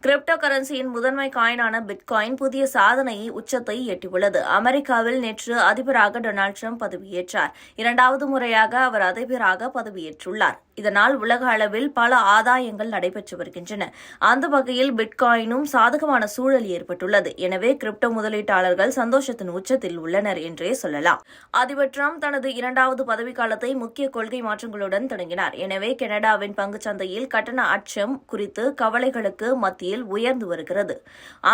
Crypto கரன்சியின் முதன்மை காயினான bitcoin புதிய சாதனையை உச்சத்தை எட்டியுள்ளது. அமெரிக்காவில் நேற்று அதிபராக டொனால்டு டிரம்ப் பதவியேற்றார். இரண்டாவது முறையாக அவர் அதிபராக பதவியேற்றுள்ளார். இதனால் உலக அளவில் பல ஆதாயங்கள் நடைபெற்று வருகின்றன. அந்த வகையில் பிட்காயினும் சாதகமான சூழல் ஏற்பட்டுள்ளது. எனவே கிரிப்டோ முதலீட்டாளர்கள் சந்தோஷத்தின் உச்சத்தில் உள்ளனர் என்றே சொல்லலாம். அதிபர் டிரம்ப் தனது இரண்டாவது பதவிக்காலத்தை முக்கிய கொள்கை மாற்றங்களுடன் தொடங்கினார். எனவே கனடாவின் பங்குச்சந்தையில் கட்டண அச்சம் குறித்து கவலைகளுக்கு மத்தியில் உயர்ந்து வருகிறது.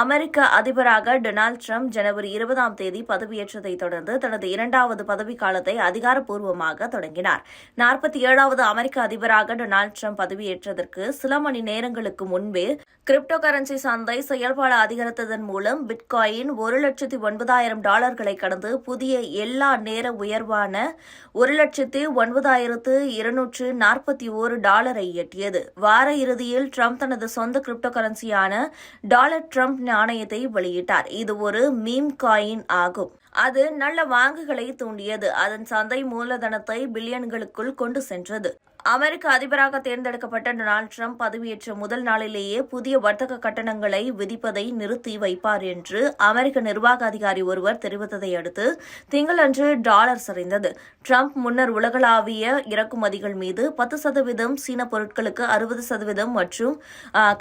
அமெரிக்க அதிபராக டொனால்டு டிரம்ப் ஜனவரி 20ஆம் தேதி பதவியேற்றதை தொடர்ந்து தனது இரண்டாவது பதவிக்காலத்தை அதிகாரப்பூர்வமாக தொடங்கினார். 47வது அமெரிக்க அதிபராக டொனால்டு டிரம்ப் பதவியேற்றதற்கு சில மணி நேரங்களுக்கு முன்பே கிரிப்டோ கரன்சி சந்தை செயல்பாடு அதிகரித்ததன் மூலம் பிட்காயின் $1,09,000 கடந்து புதிய எல்லா நேர உயர்வான $1,09,241 எட்டியது. வார இறுதியில் டிரம்ப் தனது சொந்த கிரிப்டோ கரன்சியான டாலர் டிரம்ப் நாணயத்தை வெளியிட்டார். இது ஒரு மீம் காயின் ஆகும். அது நல்ல வாங்குகளை தூண்டியது. அதன் சந்தை மூலதனத்தை பில்லியன்களுக்குள் கொண்டு சென்றது. அமெரிக்க அதிபராக தேர்ந்தெடுக்கப்பட்ட டொனால்டு டிரம்ப் பதவியேற்ற முதல் நாளிலேயே புதிய வர்த்தக கட்டணங்களை விதிப்பதை நிறுத்தி வைப்பார் என்று அமெரிக்க நிர்வாக அதிகாரி ஒருவர் தெரிவித்ததை அடுத்து திங்களன்று டாலர் சரிந்தது. டிரம்ப் முன்னர் உலகளாவிய இறக்குமதிகள் மீது 10%, சீன பொருட்களுக்கு 60% மற்றும்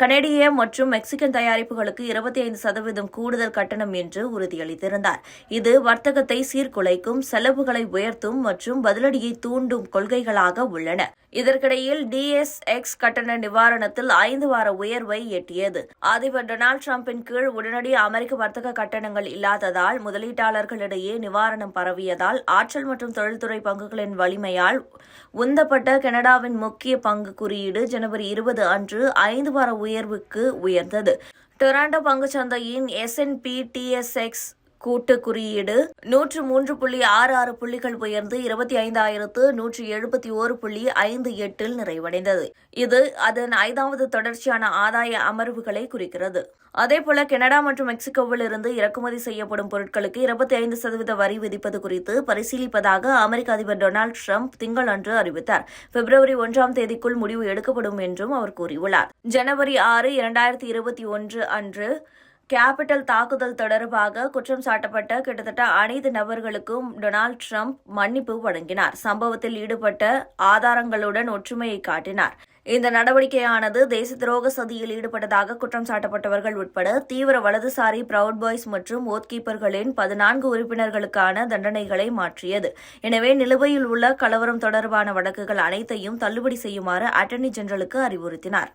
கனேடிய மற்றும் மெக்சிகன் தயாரிப்புகளுக்கு 25% கூடுதல் கட்டணம் என்று உறுதியளித்திருந்தார். இது வர்த்தகத்தை சீர்குலைக்கும், செலவுகளை உயர்த்தும் மற்றும் பதிலடியை தூண்டும் கொள்கைகளாக உள்ளன. இதற்கிடையில் DSX கட்டண நிவாரணத்தில் 5 வார உயர்வை எட்டியது. அதிபர் டொனால்டு டிரம்பின் கீழ் உடனடி அமெரிக்க வர்த்தக கட்டணங்கள் இல்லாததால் முதலீட்டாளர்களிடையே நிவாரணம் பரவியதால் ஆற்றல் மற்றும் தொழில்துறை பங்குகளின் வலிமையால் உந்தப்பட்ட கனடாவின் முக்கிய பங்கு குறியீடு ஜனவரி 20 அன்று 5 வார உயர்வுக்கு உயர்ந்தது. டொரண்டோ பங்குச்சந்தையின் S&P TSX கூட்டு குறியீடு 103.66 புள்ளிகள் உயர்ந்து 25,171.58 நிறைவடைந்தது. இது அதன் 5வது தொடர்ச்சியான ஆதாய அமர்வுகளை குறிக்கிறது. அதேபோல கனடா மற்றும் மெக்சிகோவில் இருந்து இறக்குமதி செய்யப்படும் பொருட்களுக்கு 25% வரி விதிப்பது குறித்து பரிசீலிப்பதாக அமெரிக்க அதிபர் டொனால்டு டிரம்ப் திங்களன்று அறிவித்தார். பிப்ரவரி 1ஆம் தேதிக்குள் முடிவு எடுக்கப்படும் என்றும் அவர் கூறியுள்ளார். ஜனவரி 6, 2021 அன்று கேபிட்டல் தாக்குதல் தொடர்பாக குற்றம் சாட்டப்பட்ட கிட்டத்தட்ட அனைத்து நபர்களுக்கும் டொனால்டு டிரம்ப் மன்னிப்பு வழங்கினார். சம்பவத்தில் ஈடுபட்ட ஆதாரங்களுடன் ஒற்றுமையை காட்டினார். இந்த நடவடிக்கையானது தேச துரோக சதியில் ஈடுபட்டதாக குற்றம் சாட்டப்பட்டவர்கள் உட்பட தீவிர வலதுசாரி ப்ரவுட் பாய்ஸ் மற்றும் ஓத் கீப்பர்களின் 14 உறுப்பினர்களுக்கான தண்டனைகளை மாற்றியது. எனவே நிலுவையில் உள்ள கலவரம் தொடர்பான வழக்குகள் அனைத்தையும் தள்ளுபடி செய்யுமாறு அட்டர்னி ஜெனரலுக்கு அறிவுறுத்தினார்.